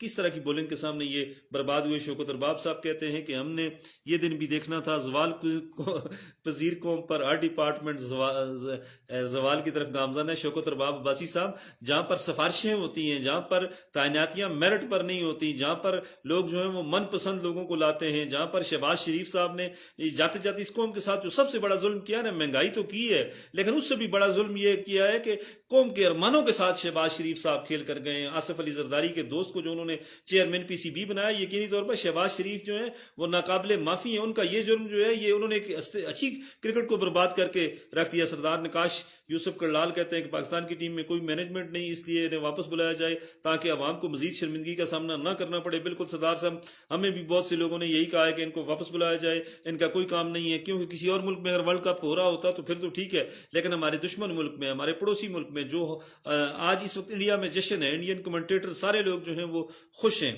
کس طرح کی بولنگ کے سامنے یہ برباد ہوئے. شوکت ارباب صاحب کہتے ہیں کہ ہم نے یہ دن بھی دیکھنا تھا زوال پذیر قوم پر ہر ڈپارٹمنٹ زوال کی طرف گامزن ہے. شوکت ارباب عباسی صاحب، جہاں پر سفارشیں ہوتی ہیں، جہاں پر تعیناتیاں میرٹ پر نہیں ہوتی، جہاں پر لوگ جو ہیں وہ من پسند لوگوں کو لاتے ہیں، جہاں پر شہباز شریف صاحب نے جاتے جاتے اس قوم کے ساتھ جو سب سے بڑا ظلم کیا نا، مہنگائی تو کی ہے لیکن اس سے بھی بڑا ظلم یہ کیا ہے کہ قوم کے ارمانوں کے ساتھ شہباز شریف صاحب کھیل کر گئے ہیں. آصف علی زرداری کے دوست کو جو انہوں نے چیئرمین پی سی بی بنایا، یقینی طور پر شہباز شریف جو ہیں وہ ناقابل معافی ہیں. ان کا یہ جرم جو ہے یہ انہوں نے ایک اچھی کرکٹ کو برباد کر کے رکھ دیا. سردار نکاش یوسف کرلال کہتے ہیں کہ پاکستان کی ٹیم میں کوئی مینجمنٹ نہیں، اس لیے انہیں واپس بلایا جائے تاکہ عوام کو مزید شرمندگی کا سامنا نہ کرنا پڑے. بالکل سردار صاحب، ہمیں بھی بہت سے لوگوں نے یہی کہا ہے کہ ان کو واپس بلایا جائے، ان کا کوئی کام نہیں ہے. کیونکہ کسی اور ملک میں اگر ورلڈ کپ ہو رہا ہوتا تو پھر تو ٹھیک ہے، لیکن ہمارے دشمن ملک میں، ہمارے پڑوسی ملک میں جو آج اس وقت انڈیا میں جشن ہے، انڈین کمنٹیٹر سارے لوگ جو ہیں وہ خوش ہیں،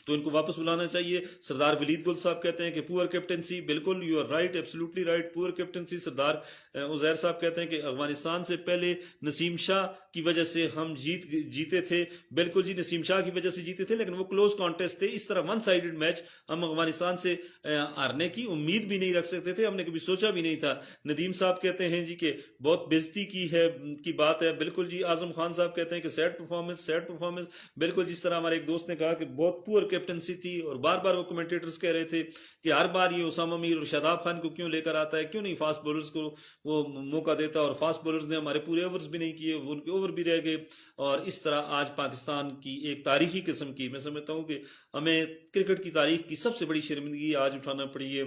تو ان کو واپس بلانا چاہیے. سردار ولید گل صاحب کہتے ہیں کہ پور کیپٹنسی، بالکل you are right, absolutely right, poor captaincy. Sardar Uzair صاحب کہتے ہیں کہ افغانستان سے پہلے نسیم شاہ کی وجہ سے ہم جیتے تھے. بالکل جی، نسیم شاہ کی وجہ سے جیتے تھے لیکن وہ کلوز کانٹیسٹ تھے. اس طرح ون سائیڈڈ میچ ہم افغانستان سے ہارنے کی امید بھی نہیں رکھ سکتے تھے، ہم نے کبھی سوچا بھی نہیں تھا. ندیم صاحب کہتے ہیں جی کہ بہت بےزتی کی بات ہے. بالکل جی. اعظم خان صاحب کہتے ہیں کہ سیڈ پرفارمنس. بالکل جس طرح ہمارے ایک دوست نے کہا کہ بہت پور کیپٹنسی تھی، اور بار بار وہ کمنٹیٹرز کہہ رہے تھے کہ ہر بار یہ اسامہ میر اور شاداب خان کو کیوں لے کر آتا ہے، کیوں نہیں فاسٹ بولرز کو وہ موقع دیتا، اور فاسٹ بولرز نے ہمارے پورے اوورز بھی نہیں کیے، وہ ان کے اوور بھی رہ گئے. اور اس طرح آج پاکستان کی ایک تاریخی قسم کی، میں سمجھتا ہوں کہ ہمیں کرکٹ کی تاریخ کی سب سے بڑی شرمندگی آج اٹھانا پڑی ہے.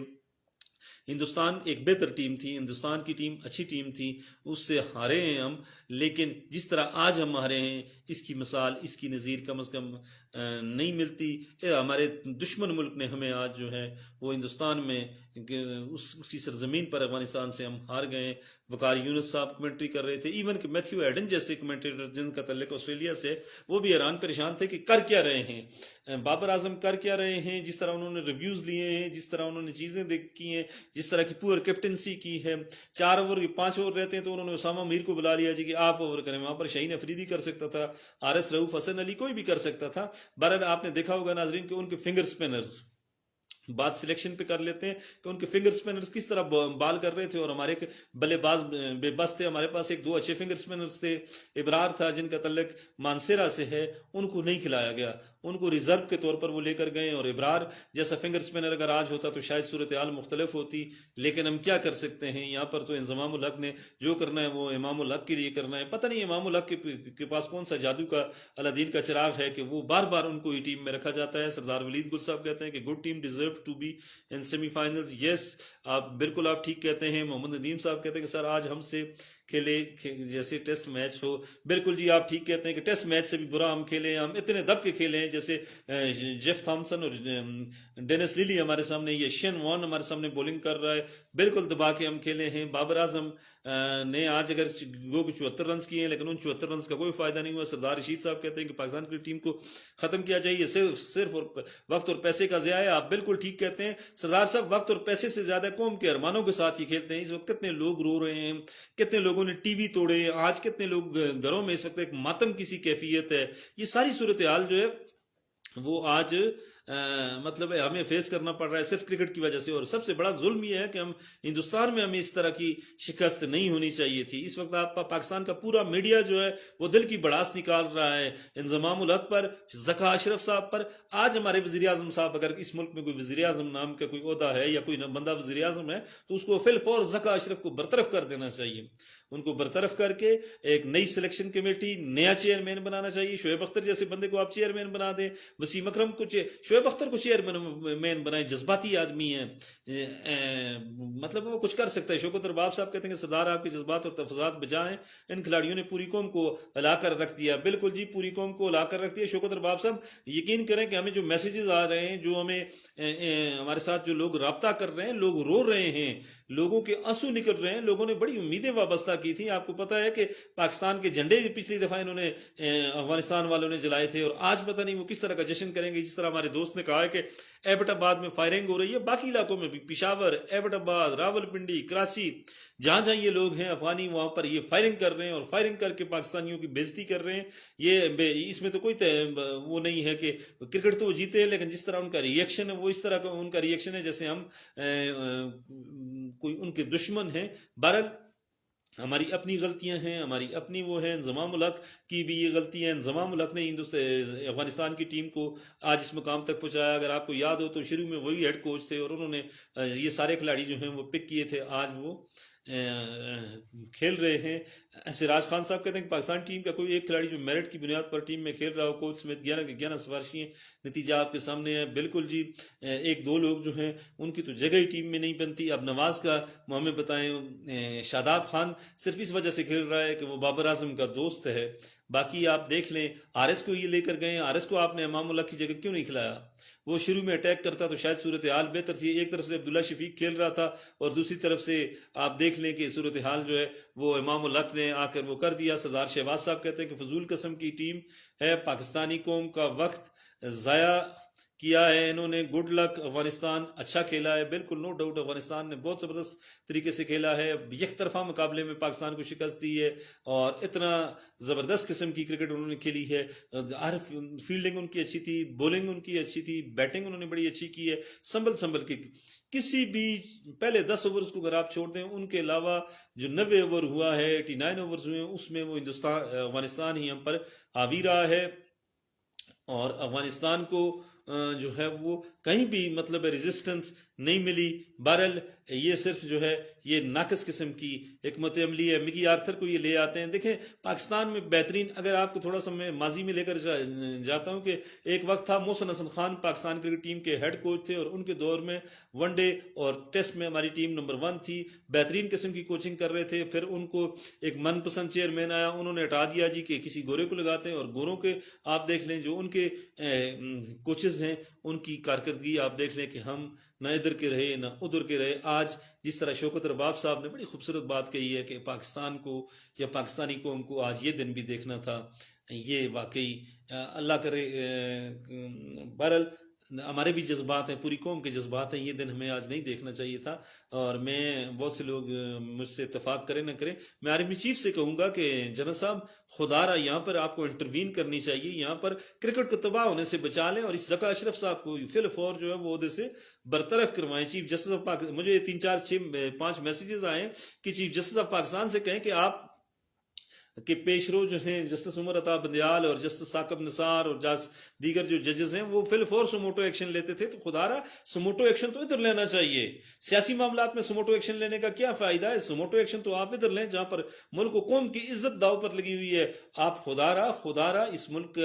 ہندوستان ایک بہتر ٹیم تھی، ہندوستان کی ٹیم اچھی ٹیم تھی، اس سے ہارے ہیں ہم، لیکن جس طرح آج ہم ہارے ہیں اس کی مثال، اس کی نظیر کم از کم نہیں ملتی. ہمارے دشمن ملک نے ہمیں آج جو ہے وہ ہندوستان میں اس کی سرزمین پر افغانستان سے ہم ہار گئے. وقار یونس صاحب کمنٹری کر رہے تھے، ایون کہ میتھیو ایڈن جیسے کمنٹریٹر جن کا تعلق آسٹریلیا سے، وہ بھی حیران پریشان تھے کہ کر کیا رہے ہیں بابر اعظم، کر کیا رہے ہیں. جس طرح انہوں نے ریویوز لیے ہیں، جس طرح انہوں نے چیزیں کی ہیں، جس طرح کی پور کیپٹنسی کی ہے. 4 اوور 5 اوور رہتے ہیں تو انہوں نے اسامہ میر کو بلا لیا جی کہ آپ اوور کریں. وہاں پر شاہین افریدی کر سکتا تھا، آر ایس رؤوف، حسن علی، کوئی بھی کر سکتا تھا. بہرحال آپ نے دیکھا ہوگا ناظرین کہ ان کے فنگر اسپنرز بات سلیکشن پہ کر لیتے ہیں کہ ان کے فنگر سپنرز کس طرح بال کر رہے تھے، اور ہمارے بلے باز بے بس تھے. ہمارے پاس 2 اچھے فنگر سپنرز تھے، ابرار تھا جن کا تعلق مانسیرا سے ہے، ان کو نہیں کھلایا گیا، ان کو ریزرو کے طور پر وہ لے کر گئے. اور ابرار جیسا فنگر سپنر اگر آج ہوتا تو شاید صورتحال مختلف ہوتی، لیکن ہم کیا کر سکتے ہیں. یہاں پر تو انضمام الحق نے جو کرنا ہے وہ امام الحق کے لیے کرنا ہے. پتہ نہیں امام الحق کے پاس کون سا جادو کا الادین کا چراغ ہے کہ وہ بار بار ان کو یہ ٹیم میں رکھا جاتا ہے. سردار ولید گل صاحب کہتے ہیں کہ good team deserve to be in semi finals. Yes, بالکل آپ ٹھیک کہتے ہیں. محمد ندیم صاحب کہتے ہیں کہ سر آج ہم سے کھیلے جیسے ٹیسٹ میچ ہو. بالکل جی، آپ ٹھیک کہتے ہیں کہ ٹیسٹ میچ سے بھی برا ہم کھیلے ہیں. ہم اتنے دب کے کھیلے ہیں جیسے جیف تھامسن اور ڈینس لیلی ہمارے سامنے، یہ شین وان ہمارے سامنے بولنگ کر رہا ہے، بالکل دبا کے ہم کھیلے ہیں. بابر اعظم نے آج اگر 74 رنز کیے ہیں لیکن ان 74 رنز کا کوئی فائدہ نہیں ہوا. سردار رشید صاحب کہتے ہیں کہ پاکستان کی ٹیم کو ختم کیا جائے، یہ صرف وقت اور پیسے کا ضیاع ہے. آپ بالکل ٹھیک کہتے ہیں سردار صاحب، وقت اور پیسے سے زیادہ قوم کے ارمانوں کے ساتھ ہی کھیلتے ہیں. اس وقت کتنے لوگ رو رہے ہیں، کتنے لوگوں نے ٹی وی توڑے، آج کتنے لوگ گھروں میں اس وقت ایک ماتم کی سی کیفیت ہے. یہ ساری صورتحال جو ہے وہ آج مطلب ہمیں فیس کرنا پڑ رہا ہے صرف کرکٹ کی وجہ سے. اور سب سے بڑا ظلم یہ ہے کہ ہم ہندوستان میں ہمیں اس طرح کی شکست نہیں ہونی چاہیے تھی. اس وقت آپ پاکستان کا پورا میڈیا جو ہے وہ دل کی بڑاس نکال رہا ہے انضمام الحق پر، ذکا اشرف صاحب پر. آج ہمارے وزیر اعظم صاحب، اگر اس ملک میں کوئی وزیر اعظم نام کا کوئی عہدہ ہے یا کوئی بندہ وزیر اعظم ہے تو اس کو فی الفور ذکا اشرف کو برطرف کر دینا چاہیے. ان کو برطرف کر کے ایک نئی سلیکشن کمیٹی، نیا چیئرمین بنانا چاہیے. شعیب اختر جیسے بندے کو آپ چیئرمین بنا دیں، وسیم اکرم کو، شعیب اختر کو چیئرمین بنائیں، جذباتی آدمی ہیں، مطلب وہ کچھ کر سکتا ہے. شوکت ارباب صاحب کہتے ہیں کہ سردار آپ کے جذبات اور تفضات بجائیں، ان کھلاڑیوں نے پوری قوم کو ہلا کر رکھ دیا. بالکل جی، پوری قوم کو ہلا کر رکھ دیا. شوکت ارباب صاحب یقین کریں کہ ہمیں جو میسیجز آ رہے ہیں، جو ہمیں ہمارے ساتھ جو لوگ رابطہ کر رہے ہیں، لوگ رو رہے ہیں، لوگوں کے آنسو نکل رہے ہیں. لوگوں نے بڑی امیدیں وابستہ کی تھی. آپ کو پتا ہے کہ پاکستان کے جھنڈے پچھلی دفعہ انہوں نے افغانستان والوں نے جلائے تھے، اور آج پتہ نہیں وہ کس طرح کا جشن کریں گے. جس طرح ہمارے دوست نے کہا ہے کہ ایبٹ آباد میں فائرنگ ہو رہی ہے، باقی علاقوں میں بھی پشاور، ایبٹ آباد، راول پنڈی، کراچی، جہاں جہاں یہ لوگ ہیں افغانی، وہاں پر یہ فائرنگ کر رہے ہیں اور فائرنگ کر کے پاکستانیوں کی بے عزتی کر رہے ہیں۔ یہ اس میں تو کوئی وہ نہیں ہے کہ کرکٹ تو وہ جیتے ہیں، لیکن جس طرح ان کا ری ایکشن ہے وہ اس طرح کا ان کا ری ایکشن ہے جیسے ہم کوئی ان کے دشمن ہیں۔ بہرحال ہماری اپنی غلطیاں ہیں، ہماری اپنی وہ ہے، انضمام الحق کی بھی یہ غلطی ہے۔ انضمام الحق نے افغانستان کی ٹیم کو آج اس مقام تک پہنچایا۔ اگر آپ کو یاد ہو تو شروع میں وہی ہیڈ کوچ تھے اور انہوں نے یہ سارے کھلاڑی جو ہیں وہ پک کیے تھے، آج وہ کھیل رہے ہیں۔ سراج خان صاحب کہتے ہیں کہ پاکستان ٹیم کا کوئی ایک کھلاڑی جو میرٹ کی بنیاد پر ٹیم میں کھیل رہا ہو، کوچ سمیت 11 کے 11 سفارشی ہیں، نتیجہ آپ کے سامنے ہے۔ بالکل جی، ایک دو لوگ جو ہیں ان کی تو جگہ ہی ٹیم میں نہیں بنتی۔ اب نواز کا ہمیں بتائیں، شاداب خان صرف اس وجہ سے کھیل رہا ہے کہ وہ بابر اعظم کا دوست ہے، باقی آپ دیکھ لیں آر ایس کو یہ لے کر گئے، آر ایس کو آپ نے امام اللہ کی جگہ کیوں نہیں کھلایا؟ وہ شروع میں اٹیک کرتا تو شاید صورتحال بہتر تھی۔ ایک طرف سے عبداللہ شفیق کھیل رہا تھا اور دوسری طرف سے آپ دیکھ لیں کہ صورتحال جو ہے وہ امام الحق نے آ کر وہ کر دیا۔ سردار شہباز صاحب کہتے ہیں کہ فضول قسم کی ٹیم ہے، پاکستانی قوم کا وقت ضائع کیا ہے انہوں نے۔ گڈ لک، افغانستان اچھا کھیلا ہے، بالکل نو ڈاؤٹ افغانستان نے بہت زبردست طریقے سے کھیلا ہے، یک طرفہ مقابلے میں پاکستان کو شکست دی ہے اور اتنا زبردست قسم کی کرکٹ انہوں نے کھیلی ہے۔ ہر فیلڈنگ ان کی اچھی تھی، بولنگ ان کی اچھی تھی، بیٹنگ انہوں نے بڑی اچھی کی ہے، سنبھل کے کسی بھی پہلے 10 اوورز کو اگر آپ چھوڑ دیں، ان کے علاوہ جو 90 اوور ہوا ہے، 89 اوورز ہوئے ہیں، اس میں وہ افغانستان ہی ہم پر حاوی رہا ہے اور افغانستان کو جو ہے وہ کہیں بھی مطلب ریزسٹنس نہیں ملی۔ بہرحال یہ صرف جو ہے یہ ناقص قسم کی حکمت عملی ہے۔ مکی آرتھر کو یہ لے آتے ہیں۔ دیکھیں پاکستان میں بہترین، اگر آپ کو تھوڑا سا میں ماضی میں لے کر جاتا ہوں کہ ایک وقت تھا محسن حسن خان پاکستان کرکٹ ٹیم کے ہیڈ کوچ تھے اور ان کے دور میں ون ڈے اور ٹیسٹ میں ہماری ٹیم نمبر 1 تھی، بہترین قسم کی کوچنگ کر رہے تھے۔ پھر ان کو ایک من پسند چیئرمین آیا، انہوں نے ہٹا دیا جی کہ کسی گورے کو لگاتے ہیں، اور گوروں کے آپ دیکھ لیں جو ان کے کوچز ہیں ان کی کارکردگی آپ دیکھ لیں کہ ہم نہ ادھر کے رہے نہ ادھر کے رہے۔ آج جس طرح شوکت رباب صاحب نے بڑی خوبصورت بات کہی ہے کہ پاکستان کو یا پاکستانی قوم کو آج یہ دن بھی دیکھنا تھا، یہ واقعی اللہ کرے۔ بہرحال ہمارے بھی جذبات ہیں، پوری قوم کے جذبات ہیں، یہ دن ہمیں آج نہیں دیکھنا چاہیے تھا۔ اور میں بہت سے لوگ مجھ سے اتفاق کریں نہ کریں، میں آرمی چیف سے کہوں گا کہ جنرل صاحب خدا را یہاں پر آپ کو انٹروین کرنی چاہیے، یہاں پر کرکٹ کو تباہ ہونے سے بچا لیں اور اس ذکا اشرف صاحب کو فی الفور جو ہے وہ عہدے سے برطرف کروائیں۔ چیف جسٹس آف پاکستان، مجھے 3 4 6 5 میسیجز آئے کہ چیف جسٹس آف پاکستان سے کہیں کہ آپ کہ پیش رو جو ہیں جسٹس عمر عطا بندیال اور جسٹس ثاقب نثار اور دیگر جو ججز ہیں وہ فی الفور سموٹو ایکشن لیتے تھے، تو خدا را سموٹو ایکشن تو ادھر لینا چاہیے۔ سیاسی معاملات میں سموٹو ایکشن لینے کا کیا فائدہ ہے؟ سموٹو ایکشن تو آپ ادھر لیں جہاں پر ملک و قوم کی عزت داؤ پر لگی ہوئی ہے۔ آپ خدا را اس ملک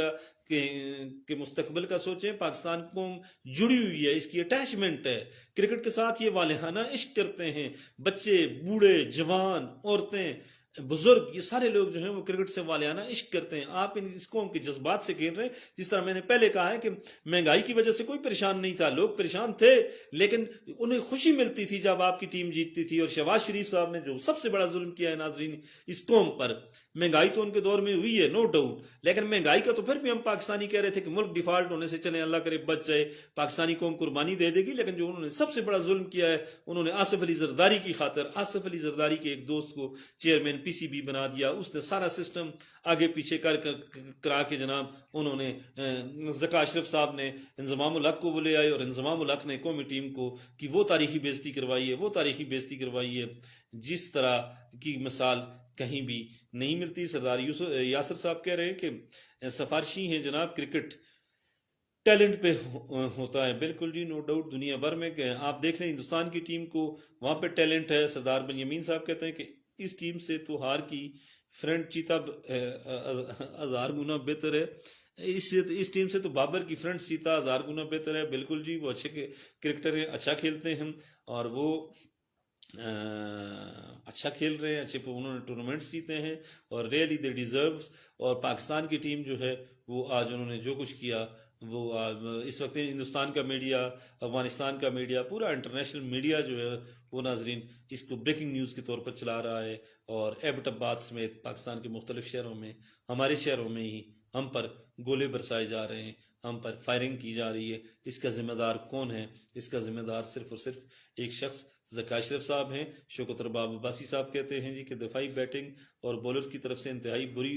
کے مستقبل کا سوچیں۔ پاکستان قوم جڑی ہوئی ہے، اس کی اٹیچمنٹ ہے کرکٹ کے ساتھ، یہ والہانہ عشق کرتے ہیں، بچے، بوڑھے، جوان، عورتیں، بزرگ، یہ سارے لوگ جو ہیں وہ کرکٹ سے والہانہ عشق کرتے ہیں۔ آپ اس قوم کے جذبات سے کھیل رہے ہیں۔ جس طرح میں نے پہلے کہا ہے کہ مہنگائی کی وجہ سے کوئی پریشان نہیں تھا، لوگ پریشان تھے لیکن انہیں خوشی ملتی تھی جب آپ کی ٹیم جیتتی تھی۔ اور شہباز شریف صاحب نے جو سب سے بڑا ظلم کیا ہے ناظرین اس قوم پر، مہنگائی تو ان کے دور میں ہوئی ہے نو ڈاؤٹ، لیکن مہنگائی کا تو پھر بھی ہم پاکستانی کہہ رہے تھے کہ ملک ڈیفالٹ ہونے سے چلیں، اللہ کرے بچ جائے، پاکستانی قوم قربانی دے دے گی، لیکن جو انہوں نے سب سے بڑا ظلم کیا ہے انہوں نے آصف علی زرداری کی خاطر، آصف علی زرداری کے ایک دوست کو چیئرمین پی سی بی بنا دیا۔ اس نے سارا سسٹم آگے پیچھے کرا کے جناب انہوں نے ذکا اشرف صاحب نے انضمام الحق کو وہ لے آئے اور انضمام الحق نے قومی ٹیم کو کی وہ تاریخی بےزتی کروائی ہے جس طرح کی مثال کہیں بھی نہیں ملتی۔ سردار یاسر صاحب کہہ رہے ہیں کہ سفارشی ہیں جناب، کرکٹ ٹیلنٹ پہ ہوتا ہے۔ بالکل جی، نو ڈاؤٹ، دنیا بھر میں آپ دیکھ لیں ہندوستان کی ٹیم کو وہاں پہ ٹیلنٹ ہے۔ سردار بن یمین صاحب کہتے ہیں کہ اس ٹیم سے تو ہار کی فرنٹ چیتا 1000 گنا بہتر ہے، اس ٹیم سے تو بابر کی فرنٹ چیتا 1000 گنا بہتر ہے۔ بالکل جی، وہ اچھے کرکٹر ہیں، اچھا کھیلتے ہیں اور وہ اچھا کھیل رہے ہیں، اچھے انہوں نے ٹورنامنٹس جیتے ہیں اور ریئلی دے ڈیزروز۔ اور پاکستان کی ٹیم جو ہے وہ آج انہوں نے جو کچھ کیا وہ اس وقت ہندوستان کا میڈیا، افغانستان کا میڈیا، پورا انٹرنیشنل میڈیا جو ہے وہ ناظرین اس کو بریکنگ نیوز کے طور پر چلا رہا ہے۔ اور ایبٹ آباد سمیت پاکستان کے مختلف شہروں میں، ہمارے شہروں میں ہی ہم پر گولے برسائے جا رہے ہیں، ہم پر فائرنگ کی جا رہی ہے، اس کا ذمہ دار کون ہے؟ اس کا ذمہ دار صرف اور صرف ایک شخص ذکا اشرف صاحب ہیں۔ شوکت رباب عباسی صاحب کہتے ہیں جی کہ دفاعی بیٹنگ اور بولر کی طرف سے انتہائی بری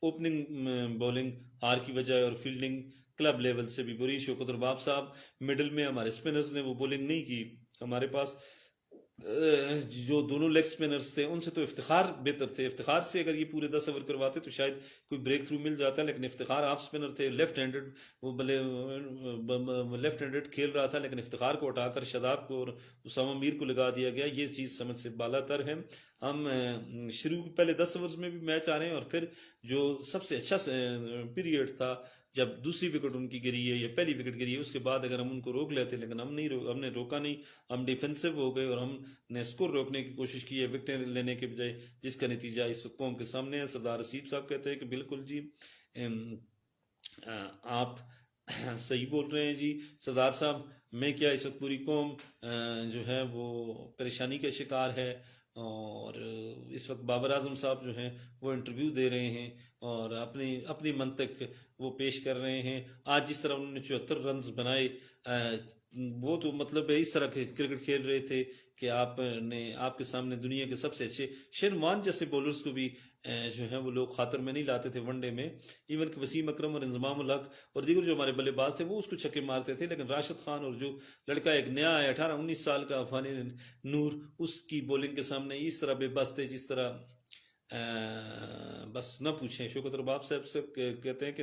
اوپننگ بولنگ ہار کی وجہ ہے، اور فیلڈنگ کلب لیول سے بھی بری۔ شوکت رباب صاحب مڈل میں ہمارے اسپنرز نے وہ بولنگ نہیں کی، ہمارے پاس جو دونوں لیگ سپنرز تھے ان سے تو افتخار بہتر تھے، افتخار سے اگر یہ پورے 10 اوور کرواتے تو شاید کوئی بریک تھرو مل جاتا ہے، لیکن افتخار آف سپنر تھے، لیفٹ ہینڈڈ، وہ بھلے لیفٹ ہینڈڈ کھیل رہا تھا لیکن افتخار کو ہٹا کر شاداب کو اور اسامہ میر کو لگا دیا گیا، یہ چیز سمجھ سے بالا تر ہے۔ ہم شروع پہلے 10 اوورز میں بھی میچ آ رہے ہیں، اور پھر جو سب سے اچھا پیریڈ تھا جب دوسری وکٹ ان کی گری ہے یا پہلی وکٹ گری ہے، اس کے بعد اگر ہم ان کو روک لیتے، لیکن ہم نے روکا نہیں، ہم ڈیفنسو ہو گئے اور ہم نے اسکور روکنے کی کوشش کی ہے وکٹیں لینے کے بجائے، جس کا نتیجہ اس وقت قوم کے سامنے ہے۔ سردار رسید صاحب کہتے ہیں کہ بالکل جی آپ صحیح بول رہے ہیں جی سردار صاحب، میں کیا اس وقت پوری قوم جو ہے وہ پریشانی کا شکار ہے، اور اس وقت بابر اعظم صاحب جو ہیں وہ انٹرویو دے رہے ہیں اور اپنی منطق وہ پیش کر رہے ہیں۔ آج جس طرح انہوں نے 74 رنز بنائے، وہ تو مطلب اس طرح کے کرکٹ کھیل رہے تھے کہ آپ کے سامنے دنیا کے سب سے اچھے شین وان جیسے بولرز کو بھی جو ہیں وہ لوگ خاطر میں نہیں لاتے تھے ون ڈے میں، ایون کہ وسیم اکرم اور انضمام الحق اور دیگر جو ہمارے بلے باز تھے وہ اس کو چھکے مارتے تھے، لیکن راشد خان اور جو لڑکا ایک نیا ہے 18-19 سال کا عفان نور، اس کی بولنگ کے سامنے اس طرح بے بس تھے جس طرح بس نہ پوچھیں۔ شوکت رباب صاحب سے کہتے ہیں کہ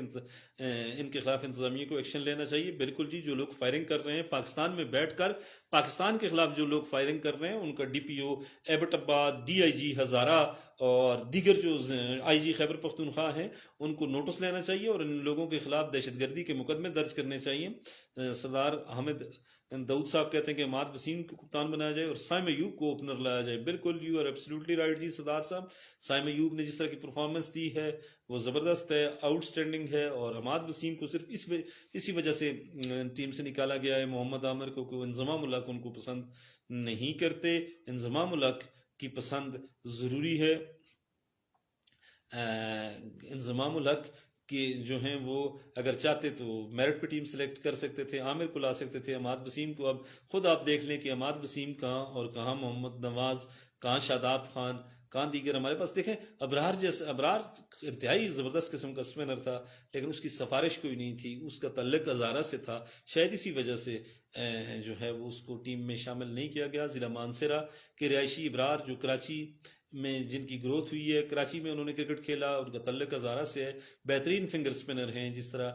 ان کے خلاف انتظامیہ کو ایکشن لینا چاہیے۔ بالکل جی، جو لوگ فائرنگ کر رہے ہیں پاکستان میں بیٹھ کر، پاکستان کے خلاف جو لوگ فائرنگ کر رہے ہیں ان کا ڈی پی او ایبٹ عباد، ڈی آئی جی ہزارہ اور دیگر جو آئی جی خیبر پختونخوا ہیں ان کو نوٹس لینا چاہیے اور ان لوگوں کے خلاف دہشت گردی کے مقدمے درج کرنے چاہیے۔ سردار حامد داؤد صاحب کہتے ہیں کہ عماد وسیم کو کپتان بنایا جائے اور سائم ایوب کو اوپنر لایا جائے۔ بالکل یو آر ایبسلیوٹلی رائٹ جی سردار صاحب، سائم ایوب نے جس طرح کی پرفارمنس دی ہے وہ زبردست ہے، آؤٹ سٹینڈنگ ہے، اور عماد وسیم کو صرف اسی وجہ سے ٹیم سے نکالا گیا ہے محمد عامر کو کہ انضمام الحق ان کو پسند نہیں کرتے۔ انضمام الحق کی پسند ضروری ہے، انضمام الحق کہ جو ہیں وہ اگر چاہتے تو میرٹ پہ ٹیم سلیکٹ کر سکتے تھے، عامر کو لا سکتے تھے، عماد وسیم کو اب خود آپ دیکھ لیں کہ عماد وسیم کہاں اور کہاں محمد نواز، کہاں شاداب خان، کہاں دیگر ہمارے پاس۔ دیکھیں ابرار انتہائی زبردست قسم کا اسپنر تھا لیکن اس کی سفارش کوئی نہیں تھی، اس کا تعلق ہزارہ سے تھا، شاید اسی وجہ سے جو ہے وہ اس کو ٹیم میں شامل نہیں کیا گیا۔ ضلع مانسہرہ کے رہائشی ابرار جو کراچی میں جن کی گروتھ ہوئی ہے، کراچی میں انہوں نے کرکٹ کھیلا، ان کا تعلق ہزارہ سے ہے، بہترین فنگر اسپنر ہیں، جس طرح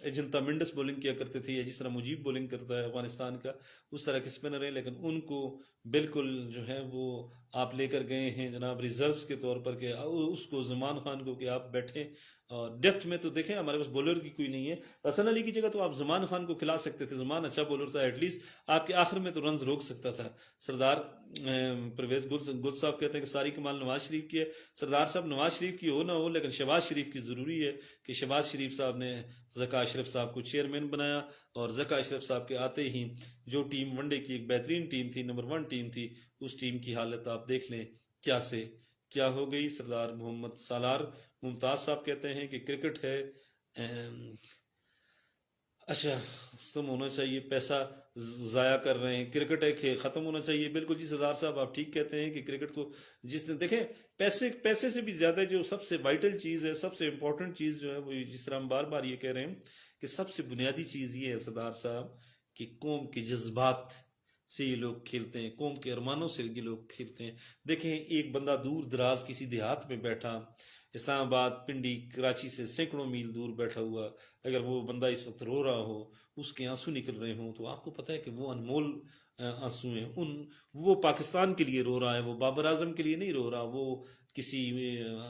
اجنتا منڈس بولنگ کیا کرتے تھے یا جس طرح مجیب بولنگ کرتا ہے افغانستان کا، اس طرح کے اسپنر ہیں، لیکن ان کو بالکل جو ہے وہ آپ لے کر گئے ہیں جناب ریزروز کے طور پر کہ اس کو زمان خان کو کہ آپ بیٹھیں، اور ڈیپتھ میں تو دیکھیں ہمارے پاس بولر کی کوئی نہیں ہے، حسن علی کی جگہ تو آپ زمان خان کو کھلا سکتے تھے، زمان اچھا بولر تھا، ایٹ لیسٹ آپ کے آخر میں تو رنز روک سکتا تھا۔ سردار پرویز گل صاحب کہتے ہیں کہ ساری کمال نواز شریف کی ہے۔ سردار صاحب نواز شریف کی ہو نہ ہو لیکن شہباز شریف کی ضروری ہے کہ شہباز شریف صاحب نے ذکا اشرف صاحب کو چیئرمین بنایا، اور ذکا اشرف صاحب کے آتے ہی جو ٹیم ون ڈے کی ایک بہترین ٹیم تھی، نمبر 1 ٹیم تھی، اس ٹیم کی حالت آپ دیکھ لیں کیا سے کیا ہو گئی۔ سردار محمد سالار ممتاز صاحب کہتے ہیں کہ کرکٹ ہے اچھا ختم ہونا چاہیے، پیسہ ضائع کر رہے ہیں، کرکٹ ہے ختم ہونا چاہیے۔ بالکل جی سردار صاحب آپ ٹھیک کہتے ہیں کہ کرکٹ کو جس نے دیکھیں پیسے سے بھی زیادہ جو سب سے وائٹل چیز ہے، سب سے امپورٹنٹ چیز جو ہے وہ جس طرح ہم بار بار یہ کہہ رہے ہیں کہ سب سے بنیادی چیز یہ ہے سردار صاحب کہ قوم کے جذبات سے یہ لوگ کھیلتے ہیں، قوم کے ارمانوں سے یہ لوگ کھیلتے ہیں۔ دیکھیں ایک بندہ دور دراز کسی دیہات میں بیٹھا، اسلام آباد، پنڈی، کراچی سے سینکڑوں میل دور بیٹھا ہوا، اگر وہ بندہ اس وقت رو رہا ہو، اس کے آنسو نکل رہے ہوں، تو آپ کو پتہ ہے کہ وہ انمول آنسو ہیں، وہ پاکستان کے لیے رو رہا ہے، وہ بابر اعظم کے لیے نہیں رو رہا، وہ کسی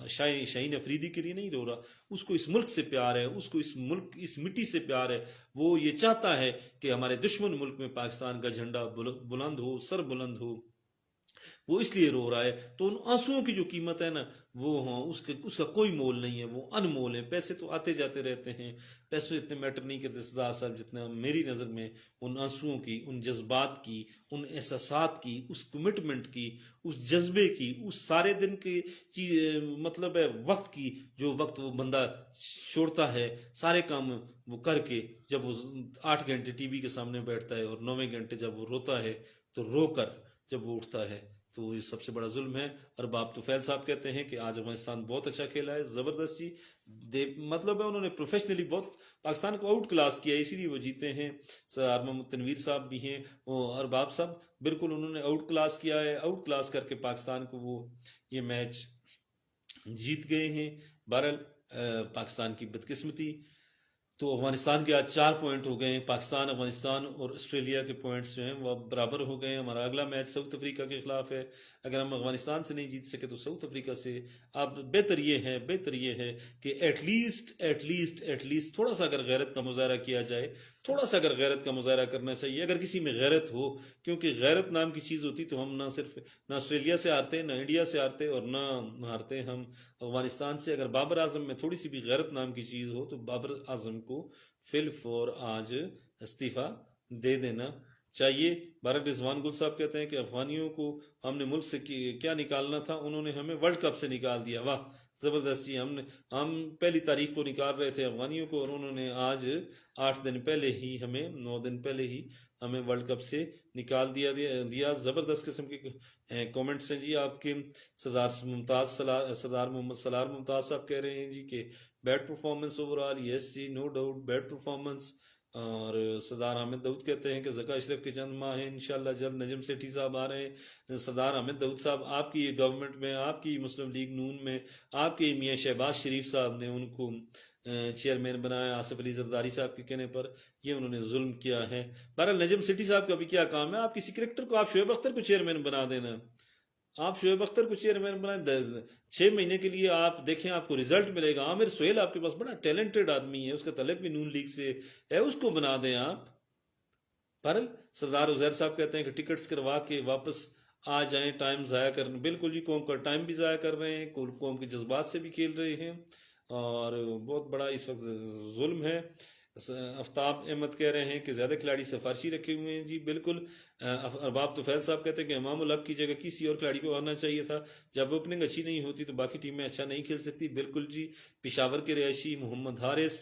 شاہین افریدی کے لیے نہیں رو رہا، اس کو اس ملک سے پیار ہے، اس کو اس مٹی سے پیار ہے، وہ یہ چاہتا ہے کہ ہمارے دشمن ملک میں پاکستان کا جھنڈا بلند ہو، سر بلند ہو، وہ اس لیے رو رہا ہے. تو ان آنسوؤں کی جو قیمت ہے نا وہ اس کا کوئی مول نہیں ہے, وہ انمول ہے. پیسے تو آتے جاتے رہتے ہیں, پیسے اتنے میٹر نہیں کرتے سردار صاحب جتنا میری نظر میں ان آنسوؤں کی, ان جذبات کی, ان احساسات کی, اس کمٹمنٹ کی, اس جذبے کی, اس سارے دن کی مطلب ہے وقت کی, جو وقت وہ بندہ چھوڑتا ہے سارے کام وہ کر کے, جب وہ 8 گھنٹے ٹی وی کے سامنے بیٹھتا ہے اور 9ویں گھنٹے جب وہ روتا ہے تو رو کر جب وہ اٹھتا ہے تو یہ سب سے بڑا ظلم ہے. ارباب طفیل صاحب کہتے ہیں کہ آج افغانستان بہت اچھا کھیلا ہے, زبردست جی. مطلب ہے انہوں نے پروفیشنلی بہت پاکستان کو آؤٹ کلاس کیا, اسی لیے وہ جیتے ہیں. سردار محمد تنویر صاحب بھی ہیں, وہ ارباب صاحب بالکل انہوں نے آؤٹ کلاس کیا ہے, آؤٹ کلاس کر کے پاکستان کو وہ یہ میچ جیت گئے ہیں. بہرحال پاکستان کی بدقسمتی. تو افغانستان کے آج 4 پوائنٹ ہو گئے ہیں. پاکستان, افغانستان اور آسٹریلیا کے پوائنٹس جو ہیں وہ برابر ہو گئے ہیں. ہمارا اگلا میچ ساؤتھ افریقہ کے خلاف ہے. اگر ہم افغانستان سے نہیں جیت سکے تو ساؤتھ افریقہ سے. اب بہتر یہ ہے کہ ایٹ لیسٹ تھوڑا سا اگر غیرت کا مظاہرہ کیا جائے, تھوڑا سا اگر غیرت کا مظاہرہ کرنا چاہیے, اگر کسی میں غیرت ہو. کیونکہ غیرت نام کی چیز ہوتی تو ہم نہ آسٹریلیا سے ہارتے, نہ انڈیا سے ہارتے, اور نہ ہارتے ہم افغانستان سے. اگر بابر اعظم میں تھوڑی سی بھی غیرت نام کی چیز ہو تو بابر اعظم کو فل فور آج استعفیٰ دے دینا چاہیے. بارک رضوان گل صاحب کہتے ہیں کہ افغانیوں کو ہم نے ملک سے کیا نکالنا تھا, انہوں نے ہمیں ورلڈ کپ سے نکال دیا. واہ زبردست جی. ہم پہلی تاریخ کو نکال رہے تھے افغانیوں کو, اور انہوں نے آج 8 دن پہلے ہی 9 دن پہلے ہی ہمیں ورلڈ کپ سے نکال دیا. زبردست قسم کے کومنٹس ہیں جی آپ کے. سردار محمد سلار ممتاز صاحب کہہ رہے ہیں جی کہ بیڈ پرفارمنس اوور آل. یس جی, نو ڈاؤٹ بیڈ پرفارمنس. اور سردار حامد داؤد کہتے ہیں کہ ذکا اشرف کے چند ماہ ہیں, انشاءاللہ جلد نجم سیٹھی صاحب آ رہے ہیں. سردار حامد داؤد صاحب, آپ کی گورنمنٹ میں, آپ کی مسلم لیگ نون میں, آپ کے میاں شہباز شریف صاحب نے ان کو چیئرمین بنایا آصف علی زرداری صاحب کے کہنے پر. یہ انہوں نے ظلم کیا ہے. بہرحال نجم سیٹھی صاحب کا بھی کیا کام ہے, آپ کسی کرکٹر کو, آپ شعیب اختر کو چیئرمین بنا دینا. آپ شعیب اختر کو چیئرمین بنائیں, 6 مہینے کے لیے آپ دیکھیں, آپ کو رزلٹ ملے گا. عامر سہیل آپ کے پاس بڑا ٹیلنٹڈ آدمی ہے, اس کا تعلق بھی نون لیگ سے ہے, اس کو بنا دیں آپ. بہرحال سردار عزیر صاحب کہتے ہیں کہ ٹکٹس کروا کے واپس آ جائیں, ٹائم ضائع کرنے. بالکل جی, قوم کا ٹائم بھی ضائع کر رہے ہیں, قوم کے جذبات سے بھی کھیل رہے ہیں, اور بہت بڑا اس وقت ظلم ہے. آفتاب احمد کہہ رہے ہیں کہ زیادہ کھلاڑی سفارشی رکھے ہوئے ہیں. جی بالکل. ارباب طفیل صاحب کہتے ہیں کہ امام الحق کی جگہ کسی اور کھلاڑی کو آنا چاہیے تھا. جب اوپننگ اچھی نہیں ہوتی تو باقی ٹیمیں اچھا نہیں کھیل سکتی. بالکل جی. پشاور کے رہائشی محمد حارث,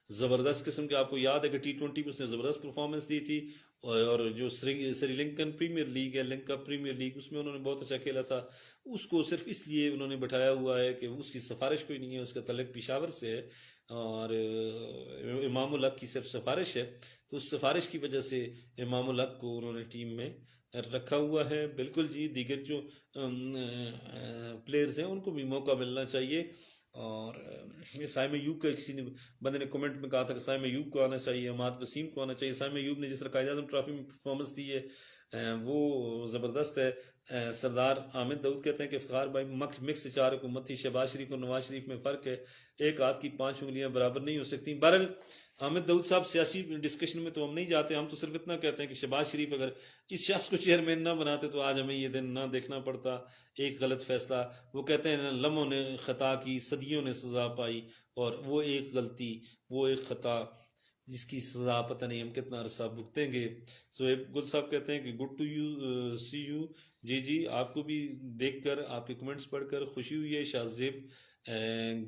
زبردست قسم کے, آپ کو یاد ہے کہ T20 میں اس نے زبردست پرفارمنس دی تھی, اور جو سری لنکن پریمیئر لیگ ہے, لنکا پریمیئر لیگ, اس میں انہوں نے بہت اچھا کھیلا تھا. اس کو صرف اس لیے انہوں نے بٹھایا ہوا ہے کہ اس کی سفارش کوئی نہیں ہے, اس کا تعلق پشاور سے ہے, اور امام الحق کی صرف سفارش ہے. تو اس سفارش کی وجہ سے امام الحق کو انہوں نے ٹیم میں رکھا ہوا ہے. بالکل جی. دیگر جو پلیئرز ہیں ان کو بھی موقع ملنا چاہیے. اور سائم ایوب کا کسی نے بندے نے کمنٹ میں کہا تھا کہ سائم ایوب کو آنا چاہیے, اماد وسیم کو آنا چاہیے. سائم ایوب نے جس طرح قائد اعظم ٹرافی میں پرفارمنس دی ہے وہ زبردست ہے. سردار حامد داؤد کہتے ہیں کہ افتخار بھائی مکس 4 حکومت تھی, شہباز شریف اور نواز شریف میں فرق ہے, ایک ہاتھ کی 5 انگلیاں برابر نہیں ہو سکتی. بہرحال حامد داؤد صاحب سیاسی ڈسکشن میں تو ہم نہیں جاتے, ہم تو صرف اتنا کہتے ہیں کہ شہباز شریف اگر اس شخص کو چیئرمین نہ بناتے تو آج ہمیں یہ دن نہ دیکھنا پڑتا. ایک غلط فیصلہ, وہ کہتے ہیں لمحوں نے خطا کی, صدیوں نے سزا پائی, اور وہ ایک غلطی, وہ ایک خطا جس کی سزا پتہ نہیں ہم کتنا عرصہ بھگتیں گے. زہیب گل صاحب کہتے ہیں کہ good to you see you. جی آپ کو بھی دیکھ کر, آپ کے کمنٹس پڑھ کر خوشی ہوئی ہے. شاہ زیب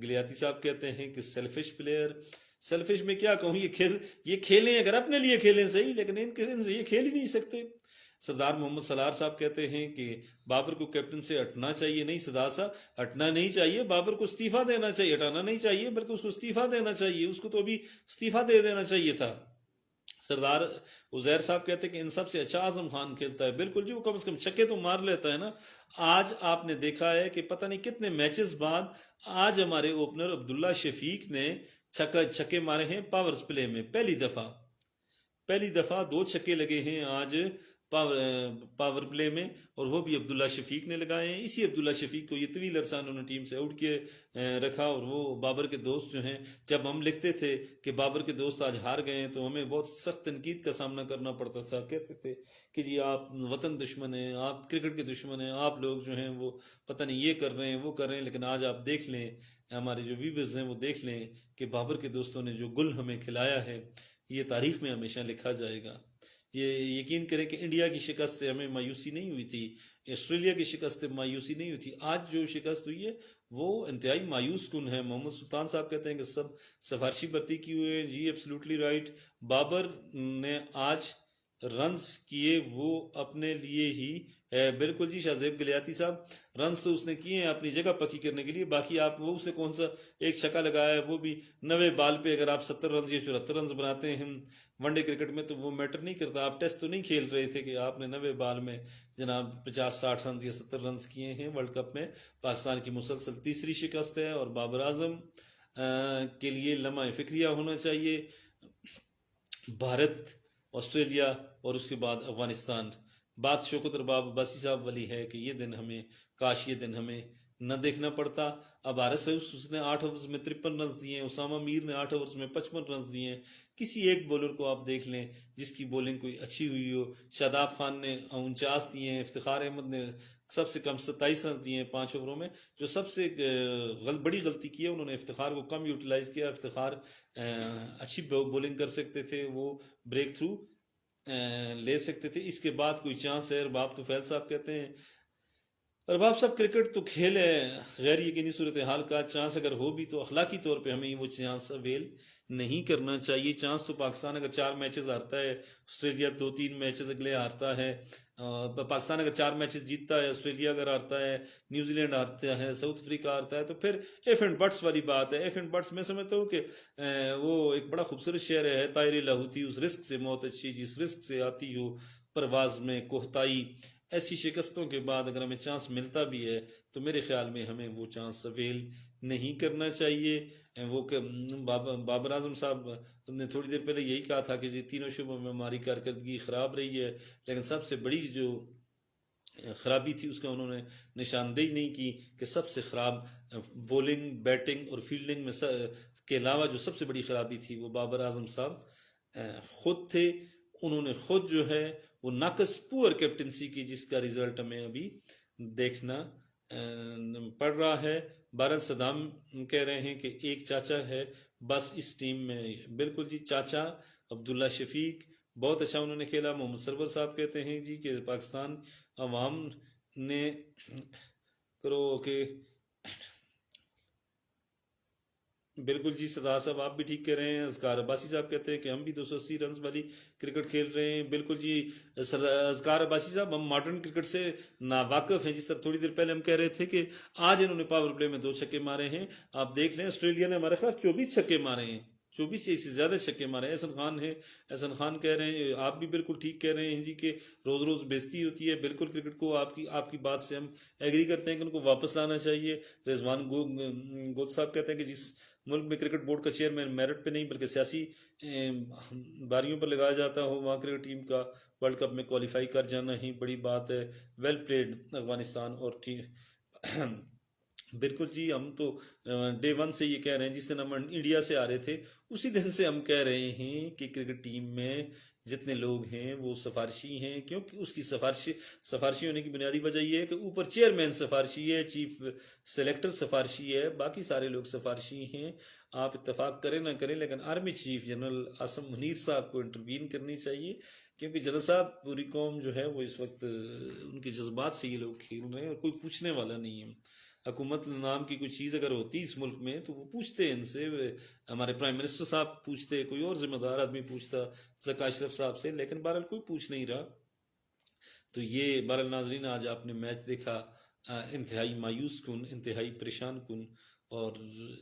گلیاتی صاحب کہتے ہیں کہ سیلفش پلیئر. سیلفش میں کیا کہوں, یہ کھیلیں, اگر اپنے لیے کھیلیں صحیح, لیکن ان سے یہ کھیل ہی نہیں سکتے. سردار محمد سلار صاحب کہتے ہیں کہ بابر کو کیپٹن سے ہٹنا چاہیے. نہیں سردار صاحب, ہٹنا نہیں چاہیے, بابر کو استعفیٰ دینا چاہیے, ہٹانا نہیں چاہیے, بلکہ اس کو استعفیٰ دینا چاہیے, اس کو تو ابھی استعفیٰ دے دینا چاہیے تھا. سردار عزیر صاحب کہتے ہیں کہ ان سب سے اچھا اعظم خان کھیلتا ہے. بالکل جی, وہ کم از کم چھکے تو مار لیتا ہے نا. آج آپ نے دیکھا ہے کہ پتہ نہیں کتنے میچز بعد آج ہمارے اوپنر عبداللہ شفیق نے چھکے مارے ہیں پاورز پلے میں, پہلی دفعہ. پہلی دفعہ 2 چھکے لگے ہیں آج پاور پلے میں، اور وہ بھی عبداللہ شفیق نے لگائے ہیں. اسی عبداللہ شفیق کو یہ طویل عرصہ انہوں نے ٹیم سے آؤٹ کیے رکھا، اور وہ بابر کے دوست جو ہیں، جب ہم لکھتے تھے کہ بابر کے دوست آج ہار گئے ہیں تو ہمیں بہت سخت تنقید کا سامنا کرنا پڑتا تھا. کہتے تھے کہ جی آپ وطن دشمن ہیں، آپ کرکٹ کے دشمن ہیں، آپ لوگ جو ہیں وہ پتہ نہیں یہ کر رہے ہیں وہ کر رہے ہیں. لیکن آج آپ دیکھ لیں، ہمارے جو ویورز ہیں وہ دیکھ لیں کہ بابر کے دوستوں نے جو گل ہمیں کھلایا ہے یہ تاریخ میں ہمیشہ لکھا جائے گا. یہ یقین کریں کہ انڈیا کی شکست سے ہمیں مایوسی نہیں ہوئی تھی، آسٹریلیا کی شکست سے مایوسی نہیں ہوئی تھی. آج جو شکست ہوئی ہے وہ انتہائی مایوس کن ہے. محمد سلطان صاحب کہتے ہیں کہ سب سفارشی بھرتی کی ہوئے ہیں. جی ایبسلیوٹلی رائٹ. بابر نے آج رنز کیے وہ اپنے لیے ہی ہے. بالکل جی. شاہزیب گلیاتی صاحب، رنز تو اس نے کیے ہیں اپنی جگہ پکی کرنے کے لیے، باقی آپ وہ اسے کون سا ایک چھکا لگایا ہے، وہ بھی 90 بال پہ. اگر آپ 70 رنز یا 74 رنز بناتے ہیں ون ڈے کرکٹ میں تو وہ میٹر نہیں کرتا. آپ ٹیسٹ تو نہیں کھیل رہے تھے کہ آپ نے 90 بال میں جناب 50-60 رنز یا 70 رنز کیے ہیں. ورلڈ کپ میں پاکستان کی مسلسل تیسری شکست ہے، اور بابر اعظم کے لیے لمحہ فکریہ ہونا چاہیے. بھارت، آسٹریلیا اور اس کے بعد افغانستان. بات شوکت ارباب عباسی صاحب والی ہے کہ یہ دن ہمیں، کاش یہ دن ہمیں نہ دیکھنا پڑتا. اب حارث اس نے 8 اوورز میں 53 رنز دیے ہیں، اسامہ میر نے 8 اوورز میں 55 رنز دیے ہیں. کسی ایک بولر کو آپ دیکھ لیں جس کی بولنگ کوئی اچھی ہوئی ہو. شاداب خان نے 49 دیے ہیں، افتخار احمد نے سب سے کم 27 رنز دیے ہیں 5 اووروں میں. جو سب سے بڑی غلطی کی ہے انہوں نے افتخار کو کم یوٹیلائز کیا. افتخار اچھی بولنگ کر سکتے تھے، وہ بریک تھرو لے سکتے تھے. اس کے بعد کوئی چانس ہے؟ ارباب توفیل صاحب کہتے ہیں، ارباب صاحب کرکٹ تو کھیل ہے غیر یقینی صورتحال کا. چانس اگر ہو بھی تو اخلاقی طور پہ ہمیں وہ چانس اویل نہیں کرنا چاہیے. چانس تو پاکستان اگر 4 میچز ہارتا ہے، آسٹریلیا 2-3 میچز اگلے ہارتا ہے، پاکستان اگر 4 میچز جیتتا ہے، آسٹریلیا اگر ہارتا ہے، نیوزی لینڈ ہارتا ہے، ساؤتھ افریقہ ہارتا ہے، تو پھر ایف اینڈ بٹس والی بات ہے. ایف اینڈ بٹس میں سمجھتا ہوں کہ وہ ایک بڑا خوبصورت شعر ہے، طائر لاہوتی اس رزق سے موت اچھی جس رزق سے آتی ہو پرواز میں کوہتائی. ایسی شکستوں کے بعد اگر ہمیں چانس ملتا بھی ہے تو میرے خیال میں ہمیں وہ چانس اویل نہیں کرنا چاہیے. وہ کہ بابر اعظم صاحب نے تھوڑی دیر پہلے یہی کہا تھا کہ یہ تینوں شعبوں میں ہماری کارکردگی خراب رہی ہے، لیکن سب سے بڑی جو خرابی تھی اس کا انہوں نے نشاندہی نہیں کی کہ سب سے خراب بولنگ، بیٹنگ اور فیلڈنگ میں کے علاوہ جو سب سے بڑی خرابی تھی وہ بابر اعظم صاحب خود تھے. انہوں نے خود جو ہے وہ ناقص پور کیپٹنسی کی، جس کا رزلٹ ہمیں ابھی دیکھنا پڑ رہا ہے. بہرحال صدام کہہ رہے ہیں کہ ایک چاچا ہے بس اس ٹیم میں. بالکل جی. چاچا عبداللہ شفیق بہت اچھا انہوں نے کھیلا. محمد سرور صاحب کہتے ہیں جی کہ پاکستان عوام نے کرو کہ بالکل جی. سردار صاحب آپ بھی ٹھیک کہہ رہے ہیں. اذکار عباسی صاحب کہتے ہیں کہ ہم بھی 280 رنز والی کرکٹ کھیل رہے ہیں. بالکل جی. اذکار عباسی صاحب ہم ماڈرن کرکٹ سے ناواقف ہیں. جس طرح تھوڑی دیر پہلے ہم کہہ رہے تھے کہ آج انہوں نے پاور پلے میں 2 چھکے مارے ہیں. آپ دیکھ لیں آسٹریلیا نے ہمارے خلاف 24 چھکے مارے ہیں، 24 سے زیادہ چھکے مارے. احسن خان ہے، احسن خان کہہ رہے ہیں، آپ بھی بالکل ٹھیک کہہ رہے ہیں جی کہ روز روز بےزتی ہوتی ہے. بالکل کرکٹ کو آپ کی بات سے ہم ایگری کرتے ہیں کہ ان کو واپس لانا چاہیے. رضوان گود صاحب کہتے ہیں کہ جس ملک میں کرکٹ بورڈ کا چیئرمین میرٹ پہ نہیں بلکہ سیاسی باریوں پر لگایا جاتا ہو، وہاں کرکٹ ٹیم کا ورلڈ کپ میں کوالیفائی کر جانا ہی بڑی بات ہے. ویل پلیڈ افغانستان اور ٹیم. بالکل جی. ہم تو ڈے 1 سے یہ کہہ رہے ہیں، جس دن ہم انڈیا سے آ رہے تھے اسی دن سے ہم کہہ رہے ہیں کہ کرکٹ ٹیم میں جتنے لوگ ہیں وہ سفارشی ہیں. کیونکہ اس کی سفارشی ہونے کی بنیادی وجہ یہ ہے کہ اوپر چیئرمین سفارشی ہے، چیف سلیکٹر سفارشی ہے، باقی سارے لوگ سفارشی ہیں. آپ اتفاق کریں نہ کریں لیکن army chief general Asim Munir صاحب کو انٹروین کرنی چاہیے، کیونکہ جنرل صاحب پوری قوم جو ہے وہ اس وقت ان کے جذبات سے یہ لوگ کھیل رہے ہیں اور کوئی پوچھنے والا نہیں ہے. حکومت نام کی کوئی چیز اگر ہوتی اس ملک میں تو وہ پوچھتے ان سے، ہمارے پرائم منسٹر صاحب پوچھتے، کوئی اور ذمہ دار آدمی پوچھتا ذکا اشرف صاحب سے، لیکن بہرحال کوئی پوچھ نہیں رہا. تو یہ بہرحال ناظرین آج آپ نے میچ دیکھا، انتہائی مایوس کن، انتہائی پریشان کن، اور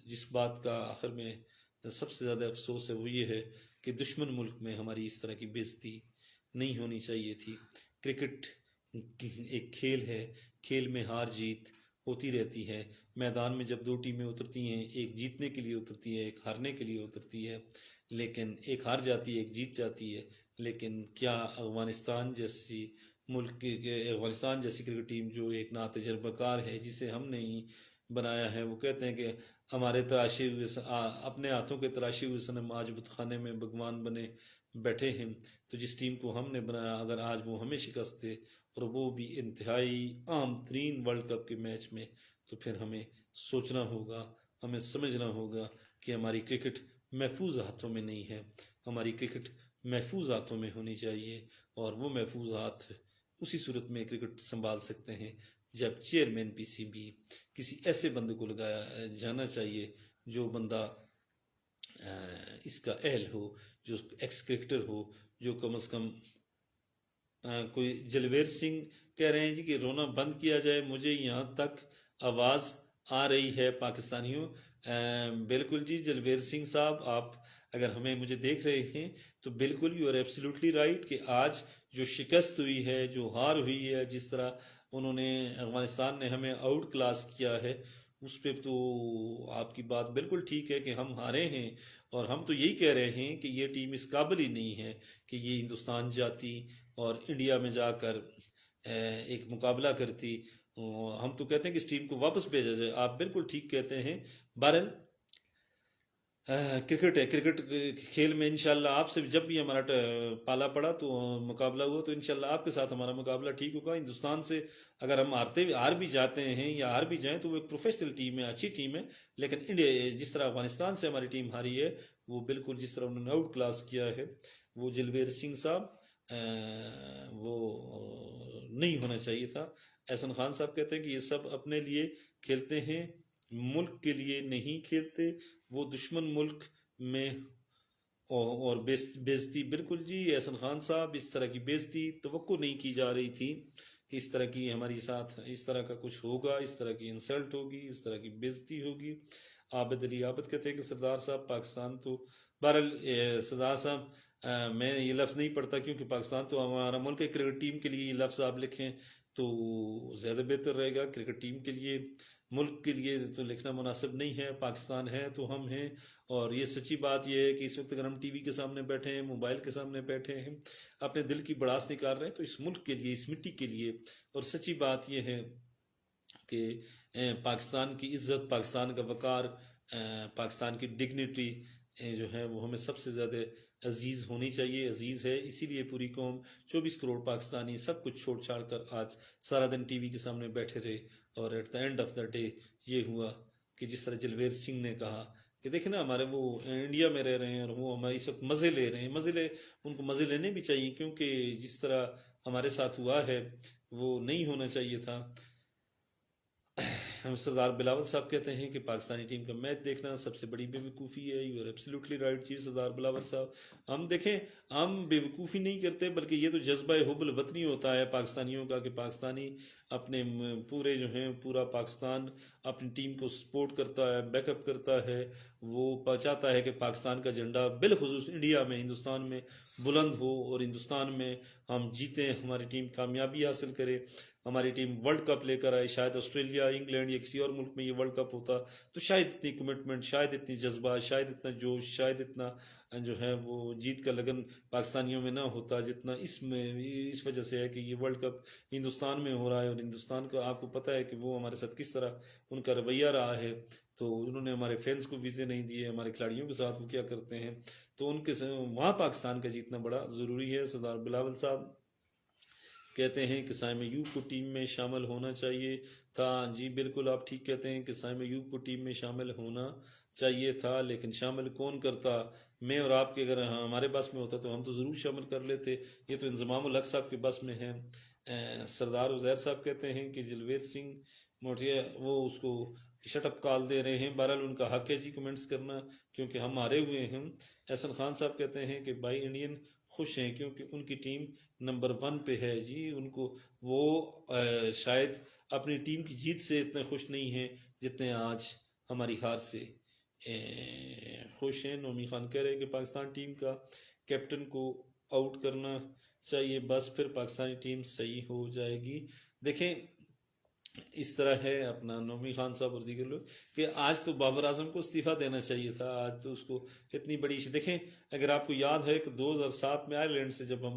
جس بات کا آخر میں سب سے زیادہ افسوس ہے وہ یہ ہے کہ دشمن ملک میں ہماری اس طرح کی بےزتی نہیں ہونی چاہیے تھی. کرکٹ ایک کھیل ہے، کھیل میں ہار جیت ہوتی رہتی ہے. میدان میں جب 2 ٹیمیں اترتی ہیں، ایک جیتنے کے لیے اترتی ہے، ایک ہارنے کے لیے اترتی ہے، لیکن ایک ہار جاتی ہے، ایک جیت جاتی ہے. لیکن کیا افغانستان جیسی افغانستان جیسی کرکٹ ٹیم جو ایک ناتجربہ کار ہے، جسے ہم نے ہی بنایا ہے، وہ کہتے ہیں کہ ہمارے تراشے ہوئے اپنے ہاتھوں کے تراشے ہوئے صنم آج بت خانے میں بھگوان بنے بیٹھے ہیں. تو جس ٹیم کو ہم نے بنایا، اگر آج وہ ہمیں شکست دے، اور وہ بھی انتہائی عام ترین ورلڈ کپ کے میچ میں، تو پھر ہمیں سوچنا ہوگا، ہمیں سمجھنا ہوگا کہ ہماری کرکٹ محفوظ ہاتھوں میں نہیں ہے. ہماری کرکٹ محفوظ ہاتھوں میں ہونی چاہیے، اور وہ محفوظ ہاتھ اسی صورت میں کرکٹ سنبھال سکتے ہیں جب چیئرمین پی سی بی کسی ایسے بندے کو لگایا جانا چاہیے جو بندہ اس کا اہل ہو، جو ایکس کرکٹر ہو، جو کم از کم کوئی جلویر سنگھ کہہ رہے ہیں جی کہ رونا بند کیا جائے، مجھے یہاں تک آواز آ رہی ہے پاکستانیوں. بالکل جی جلویر سنگھ صاحب، آپ اگر مجھے دیکھ رہے ہیں تو بالکل یو آر ایبسلیوٹلی رائٹ کہ آج جو شکست ہوئی ہے، جو ہار ہوئی ہے، جس طرح انہوں نے افغانستان نے ہمیں آؤٹ کلاس کیا ہے، اس پہ تو آپ کی بات بالکل ٹھیک ہے کہ ہم ہارے ہیں. اور ہم تو یہی کہہ رہے ہیں کہ یہ ٹیم اس قابل ہی نہیں ہے کہ یہ ہندوستان جاتی اور انڈیا میں جا کر ایک مقابلہ کرتی. ہم تو کہتے ہیں کہ اس ٹیم کو واپس بھیجا جائے. آپ بالکل ٹھیک کہتے ہیں. بہرحال کرکٹ ہے، کرکٹ کھیل میں انشاءاللہ آپ سے جب بھی ہمارا پالا پڑا تو مقابلہ ہوا تو انشاءاللہ آپ کے ساتھ ہمارا مقابلہ ٹھیک ہوگا. ہندوستان سے اگر ہم ہار بھی جاتے ہیں یا ہار بھی جائیں تو وہ ایک پروفیشنل ٹیم ہے، اچھی ٹیم ہے. لیکن انڈیا جس طرح افغانستان سے ہماری ٹیم ہاری ہے، وہ بالکل جس طرح انہوں نے آؤٹ کلاس کیا ہے، وہ جلویر سنگھ صاحب وہ نہیں ہونا چاہیے تھا. احسن خان صاحب کہتے ہیں کہ یہ سب اپنے لیے کھیلتے ہیں، ملک کے لیے نہیں کھیلتے. وہ دشمن ملک میں اور بےزتی. بالکل جی احسن خان صاحب، اس طرح کی بےزتی توقع نہیں کی جا رہی تھی کہ اس طرح کی ہماری ساتھ اس طرح کا کچھ ہوگا، اس طرح کی انسلٹ ہوگی، اس طرح کی بےزتی ہوگی. عابد علی عابد کہتے ہیں کہ سردار صاحب پاکستان تو بہرحال سردار صاحب میں یہ لفظ نہیں پڑھتا کیونکہ پاکستان تو ہمارا ملک ہے. کرکٹ ٹیم کے لیے یہ لفظ آپ لکھیں تو زیادہ بہتر رہے گا. کرکٹ ٹیم کے لیے، ملک کے لیے تو لکھنا مناسب نہیں ہے. پاکستان ہے تو ہم ہیں. اور یہ سچی بات یہ ہے کہ اس وقت اگر ہم ٹی وی کے سامنے بیٹھے ہیں، موبائل کے سامنے بیٹھے ہیں، اپنے دل کی بڑاس نکال رہے ہیں تو اس ملک کے لیے، اس مٹی کے لیے. اور سچی بات یہ ہے کہ پاکستان کی عزت، پاکستان کا وقار، پاکستان کی ڈگنیٹی جو ہے وہ ہمیں سب سے زیادہ عزیز ہونی چاہیے. عزیز ہے اسی لیے پوری قوم 24 کروڑ پاکستانی سب کچھ چھوڑ چھاڑ کر آج سارا دن ٹی وی کے سامنے بیٹھے رہے. اور at the end of the day یہ ہوا کہ جس طرح جلویر سنگھ نے کہا کہ دیکھیں نا، ہمارے وہ انڈیا میں رہ رہے ہیں اور وہ ہمارے اس وقت مزے لے رہے ہیں. ان کو مزے لینے بھی چاہیے، کیونکہ جس طرح ہمارے ساتھ ہوا ہے وہ نہیں ہونا چاہیے تھا. سردار بلاول صاحب کہتے ہیں کہ پاکستانی ٹیم کا میچ دیکھنا سب سے بڑی بے وقوفی ہے. یو آر ایبسلیوٹلی رائٹ جی سردار بلاول صاحب. ہم دیکھیں، ہم بے وقوفی نہیں کرتے، بلکہ یہ تو جذبہ حب الوطنی ہوتا ہے پاکستانیوں کا کہ پاکستانی اپنے پورے جو ہیں، پورا پاکستان اپنی ٹیم کو سپورٹ کرتا ہے، بیک اپ کرتا ہے. وہ چاہتا ہے کہ پاکستان کا جھنڈا بالخصوص انڈیا میں، ہندوستان میں بلند ہو اور ہندوستان میں ہم جیتیں، ہماری ٹیم کامیابی حاصل کرے، ہماری ٹیم ورلڈ کپ لے کر آئے. شاید آسٹریلیا، انگلینڈ یا کسی اور ملک میں یہ ورلڈ کپ ہوتا تو شاید اتنی کمٹمنٹ، شاید اتنی جذبہ، شاید اتنا جوش، شاید اتنا جو ہے وہ جیت کا لگن پاکستانیوں میں نہ ہوتا جتنا اس وجہ سے ہے کہ یہ ورلڈ کپ ہندوستان میں ہو رہا ہے. اور ہندوستان کا آپ کو پتہ ہے کہ وہ ہمارے ساتھ کس طرح ان کا رویہ رہا ہے. تو انہوں نے ہمارے فینس کو ویزے نہیں دیے، ہمارے کھلاڑیوں کے ساتھ وہ کیا کرتے ہیں. تو ان کے وہاں پاکستان کا جیتنا بڑا ضروری ہے. سردار بلاول صاحب کہتے ہیں کہ سائم ایوب کو ٹیم میں شامل ہونا چاہیے تھا. جی بالکل آپ ٹھیک کہتے ہیں کہ سائم ایوب کو ٹیم میں شامل ہونا چاہیے تھا، لیکن شامل کون کرتا؟ میں اور آپ کے اگر ہمارے بس میں ہوتا تو ہم تو ضرور شامل کر لیتے. یہ تو انضمام الحق صاحب کے بس میں ہے. سردار عزیر صاحب کہتے ہیں کہ جلویر سنگھ موٹیا وہ اس کو شٹ اپ کال دے رہے ہیں. بہرحال ان کا حق ہے جی کمنٹس کرنا، کیونکہ ہم ہارے ہوئے ہیں. احسن خان صاحب کہتے ہیں کہ بھائی انڈین خوش ہیں کیونکہ ان کی ٹیم نمبر 1 پہ ہے. جی ان کو وہ شاید اپنی ٹیم کی جیت سے اتنے خوش نہیں ہیں جتنے آج ہماری ہار سے خوش ہیں. نومی خان کہہ رہے ہیں کہ پاکستان ٹیم کا کیپٹن کو آؤٹ کرنا چاہیے، بس پھر پاکستانی ٹیم صحیح ہو جائے گی. دیکھیں اس طرح ہے اپنا نعومی خان صاحب اور دیگر لوگ کہ آج تو بابر اعظم کو استعفیٰ دینا چاہیے تھا. آج تو اس کو اتنی بڑی دیکھیں، اگر آپ کو یاد ہے کہ 2007 میں آئرلینڈ سے جب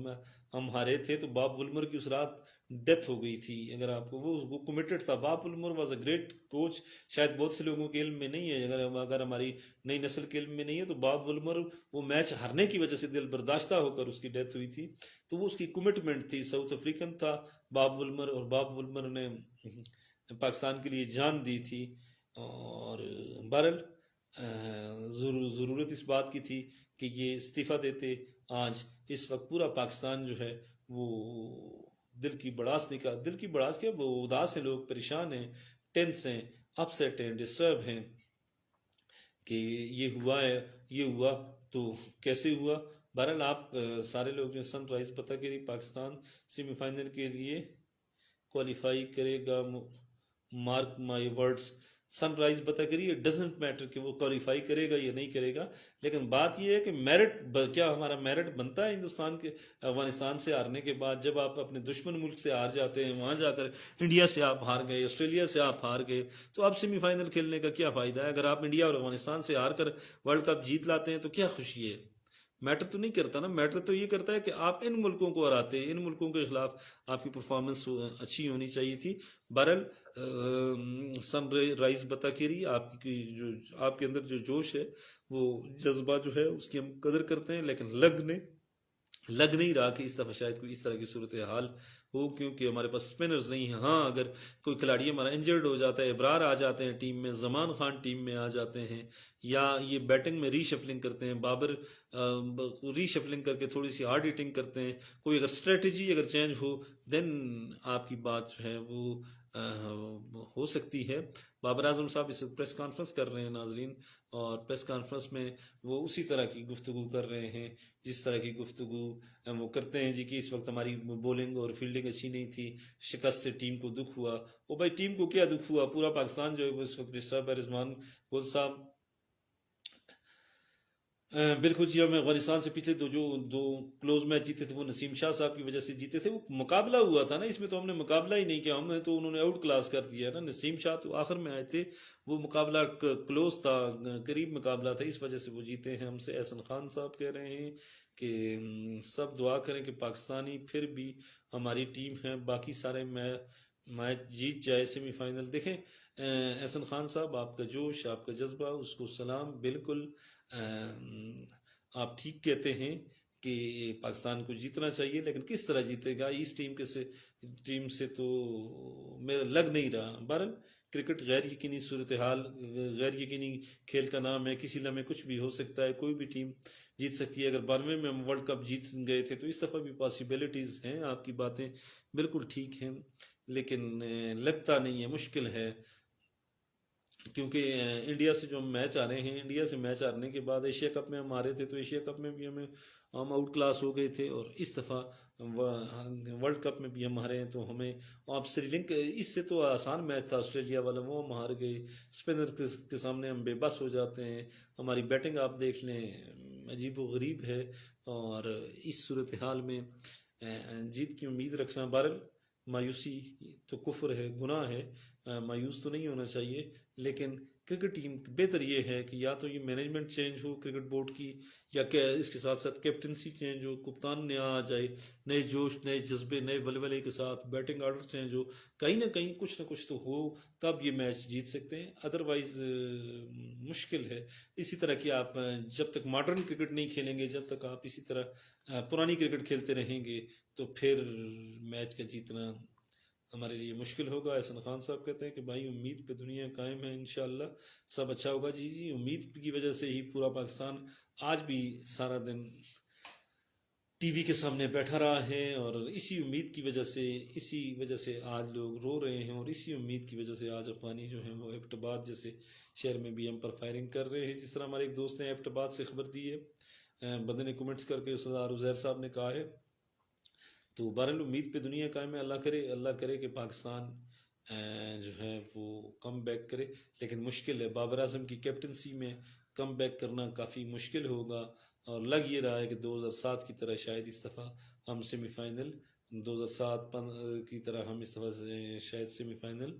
ہم ہارے تھے تو باب وولمر کی اس رات ڈیتھ ہو گئی تھی. اگر آپ کو وہ کمیٹڈ تھا. Bob Woolmer was a great coach. شاید بہت سے لوگوں کے علم میں نہیں ہے، اگر ہماری نئی نسل کے علم میں نہیں ہے تو باب وولمر وہ میچ ہارنے کی وجہ سے دل برداشتہ ہو کر اس کی ڈیتھ ہوئی تھی. تو وہ اس کی کمٹمنٹ تھی. ساؤتھ افریقن تھا باب وولمر، اور باب وولمر نے پاکستان کے لیے جان دی تھی. اور بہرحال ضرورت اس بات کی تھی کہ یہ استعفیٰ دیتے. آج اس وقت پورا پاکستان جو ہے وہ دل کی بڑاس کیا، وہ اداس ہیں، لوگ پریشان ہیں، ٹینس ہیں، اپ سیٹ ہیں، ڈسٹرب ہیں کہ یہ ہوا ہے، یہ ہوا تو کیسے ہوا. بہرحال آپ سارے لوگ جو سن رائز پتہ کری پاکستان سیمی فائنل کے لیے کوالیفائی کرے گا. Mark my words. Sun rise پتہ کریے، ڈزنٹ میٹر کہ وہ کوالیفائی کرے گا یا نہیں کرے گا، لیکن بات یہ ہے کہ میرٹ کیا ہمارا میرٹ بنتا ہے ہندوستان کے افغانستان سے ہارنے کے بعد. جب آپ اپنے دشمن ملک سے ہار جاتے ہیں، وہاں جا کر انڈیا سے آپ ہار گئے، آسٹریلیا سے آپ ہار گئے، تو اب سیمی فائنل کھیلنے کا کیا فائدہ ہے؟ اگر آپ انڈیا اور افغانستان سے ہار کر ورلڈ کپ جیت لاتے ہیں تو کیا خوشی ہے؟ میٹر تو نہیں کرتا نا. میٹر تو یہ کرتا ہے کہ آپ ان ملکوں کو ہراتے ہیں، ان ملکوں کے خلاف آپ کی پرفارمنس اچھی ہونی چاہیے تھی. بہرحال سن رائز بتا کے رہی آپ کی جو آپ کے اندر جو جوش ہے، وہ جذبہ جو ہے اس کی ہم قدر کرتے ہیں، لیکن لگ نہیں رہا کہ اس دفعہ شاید کوئی اس طرح کی صورتحال ہو، کیونکہ ہمارے پاس اسپنرز نہیں ہیں. ہاں اگر کوئی کھلاڑی ہمارا انجرڈ ہو جاتا ہے، ابرار آ جاتے ہیں ٹیم میں، زمان خان ٹیم میں آ جاتے ہیں، یا یہ بیٹنگ میں ری شفلنگ کرتے ہیں، بابر ری شفلنگ کر کے تھوڑی سی ہارڈ ہٹنگ کرتے ہیں، کوئی اگر اسٹریٹجی اگر چینج ہو دین آپ کی بات جو ہے وہ ہو سکتی ہے. بابر اعظم صاحب اس پریس کانفرنس کر رہے ہیں ناظرین، اور پریس کانفرنس میں وہ اسی طرح کی گفتگو کر رہے ہیں جس طرح کی گفتگو وہ کرتے ہیں جی کہ اس وقت ہماری بولنگ اور فیلڈنگ اچھی نہیں تھی، شکست سے ٹیم کو دکھ ہوا. وہ بھائی ٹیم کو کیا دکھ ہوا؟ پورا پاکستان جو ہے وہ اس وقت ڈسٹرب ہے. رضوان گل صاحب بالکل جی. ہم افغانستان سے پچھلے دو کلوز میچ جیتے تھے وہ نسیم شاہ صاحب کی وجہ سے جیتے تھے. وہ مقابلہ ہوا تھا نا، اس میں تو ہم نے مقابلہ ہی نہیں کیا، ہمیں تو انہوں نے آؤٹ کلاس کر دیا نا. نسیم شاہ تو آخر میں آئے تھے، وہ مقابلہ کلوز تھا، قریب مقابلہ تھا، اس وجہ سے وہ جیتے ہیں. ہم سے احسن خان صاحب کہہ رہے ہیں کہ سب دعا کریں کہ پاکستانی پھر بھی ہماری ٹیم ہے، باقی سارے میچ جیت جائے سیمی فائنل. دیکھیں احسن خان صاحب، آپ کا جوش، آپ کا جذبہ، اس کو سلام. بالکل آپ ٹھیک کہتے ہیں کہ پاکستان کو جیتنا چاہیے، لیکن کس طرح جیتے گا اس ٹیم سے تو میرا لگ نہیں رہا. بہرحال کرکٹ غیر یقینی صورتحال، غیر یقینی کھیل کا نام ہے، کسی لمحے کچھ بھی ہو سکتا ہے، کوئی بھی ٹیم جیت سکتی ہے. اگر 92 میں ہم ورلڈ کپ جیت گئے تھے تو اس دفعہ بھی پاسبلٹیز ہیں. آپ کی باتیں بالکل ٹھیک ہیں، لیکن لگتا نہیں ہے، مشکل ہے. کیونکہ انڈیا سے جو ہم میچ آ رہے ہیں، انڈیا سے میچ ہارنے کے بعد ایشیا کپ میں ہم ہارے تھے، تو ایشیا کپ میں بھی ہم آؤٹ کلاس ہو گئے تھے، اور اس دفعہ ورلڈ کپ میں بھی ہم ہارے ہیں. تو ہمیں آپ سری لنکا، اس سے تو آسان میچ تھا آسٹریلیا والا، وہ ہم ہار گئے. اسپنر کے سامنے ہم بے بس ہو جاتے ہیں. ہماری بیٹنگ آپ دیکھ لیں، عجیب و غریب ہے، اور اس صورتحال میں جیت کی امید رکھنا، بہرحال مایوسی تو کفر ہے، گناہ ہے، مایوس تو نہیں ہونا چاہیے. لیکن کرکٹ ٹیم بہتر یہ ہے کہ یا تو یہ مینجمنٹ چینج ہو کرکٹ بورڈ کی، یا کہ اس کے ساتھ ساتھ کیپٹنسی چینج ہو، کپتان نیا آ جائے، نئے جوش، نئے جذبے، نئے ولولے کے ساتھ بیٹنگ آرڈر چینج ہو، کہیں نہ کہیں کچھ نہ کچھ تو ہو، تب یہ میچ جیت سکتے ہیں. ادروائز مشکل ہے. اسی طرح کہ آپ جب تک ماڈرن کرکٹ نہیں کھیلیں گے، جب تک آپ اسی طرح پرانی کرکٹ کھیلتے رہیں گے، تو پھر میچ کا جیتنا ہمارے لیے مشکل ہوگا. احسن خان صاحب کہتے ہیں کہ بھائی امید پہ دنیا قائم ہے، انشاءاللہ سب اچھا ہوگا. جی امید کی وجہ سے ہی پورا پاکستان آج بھی سارا دن ٹی وی کے سامنے بیٹھا رہا ہے، اور اسی امید کی وجہ سے آج لوگ رو رہے ہیں، اور اسی امید کی وجہ سے آج افغانی جو ہیں وہ ایبٹ آباد جیسے شہر میں بھی ہم پر فائرنگ کر رہے ہیں. جس طرح ہمارے ایک دوست نے ایبٹ آباد سے خبر دی ہے، بندے نے کمنٹس کر کے سردار عزیر صاحب نے کہا ہے. تو بہرحال امید پہ دنیا قائم ہے. اللہ کرے کہ پاکستان جو ہے وہ کم بیک کرے، لیکن مشکل ہے. بابر اعظم کی کیپٹنسی میں کم بیک کرنا کافی مشکل ہوگا، اور لگ یہ رہا ہے کہ 2007 کی طرح شاید اس دفعہ ہم سیمی فائنل 2007 کی طرح ہم اس دفعہ سے شاید سیمی فائنل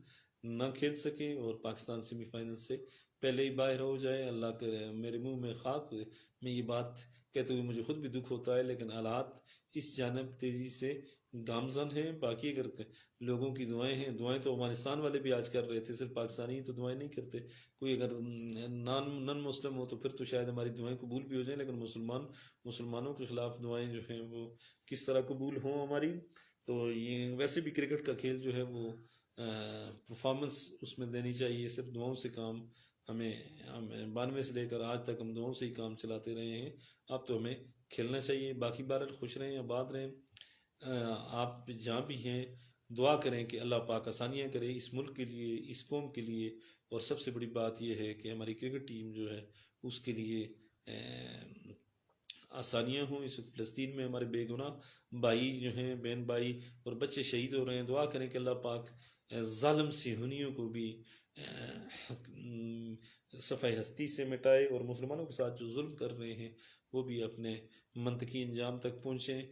نہ کھیل سکیں اور پاکستان سیمی فائنل سے پہلے ہی باہر ہو جائے. اللہ کرے. میرے منہ میں خاک میں یہ بات کہتے ہوئے مجھے خود بھی دکھ ہوتا ہے، لیکن حالات اس جانب تیزی سے گامزن ہیں. باقی اگر لوگوں کی دعائیں ہیں، دعائیں تو افغانستان والے بھی آج کر رہے تھے، صرف پاکستانی تو دعائیں نہیں کرتے. کوئی اگر نان مسلم ہو تو پھر تو شاید ہماری دعائیں قبول بھی ہو جائیں، لیکن مسلمانوں کے خلاف دعائیں جو ہیں وہ کس طرح قبول ہوں ہماری. تو یہ ویسے بھی کرکٹ کا کھیل جو ہے وہ پرفارمنس اس میں دینی چاہیے. صرف دعاؤں سے کام ہمیں 92 سے لے کر آج تک ہم دعاؤں سے ہی کام چلاتے رہے ہیں. اب تو ہمیں کھیلنا چاہیے. باقی بہرحال خوش رہیں، آباد رہیں. آپ جہاں بھی ہیں دعا کریں کہ اللہ پاک آسانیاں کرے اس ملک کے لیے، اس قوم کے لیے. اور سب سے بڑی بات یہ ہے کہ ہماری کرکٹ ٹیم جو ہے اس کے لیے آسانیاں ہوں. اس وقت فلسطین میں ہمارے بے گناہ بھائی جو ہیں، بہن بھائی اور بچے شہید ہو رہے ہیں. دعا کریں کہ اللہ پاک ظالم صہیونیوں کو بھی صفحہ ہستی سے مٹائے، اور مسلمانوں کے ساتھ جو ظلم کر رہے ہیں وہ بھی اپنے منطقی انجام تک پہنچیں.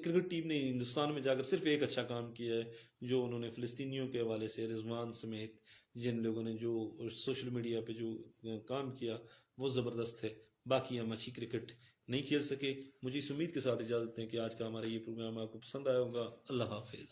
کرکٹ ٹیم نے ہندوستان میں جا کر صرف ایک اچھا کام کیا ہے، جو انہوں نے فلسطینیوں کے حوالے سے رضوان سمیت جن لوگوں نے جو سوشل میڈیا پہ جو کام کیا وہ زبردست ہے. باقی ہم اچھی کرکٹ نہیں کھیل سکے. مجھے اس امید کے ساتھ اجازت دیں کہ آج کا ہمارا یہ پروگرام آپ کو پسند آیا ہوگا. اللہ حافظ.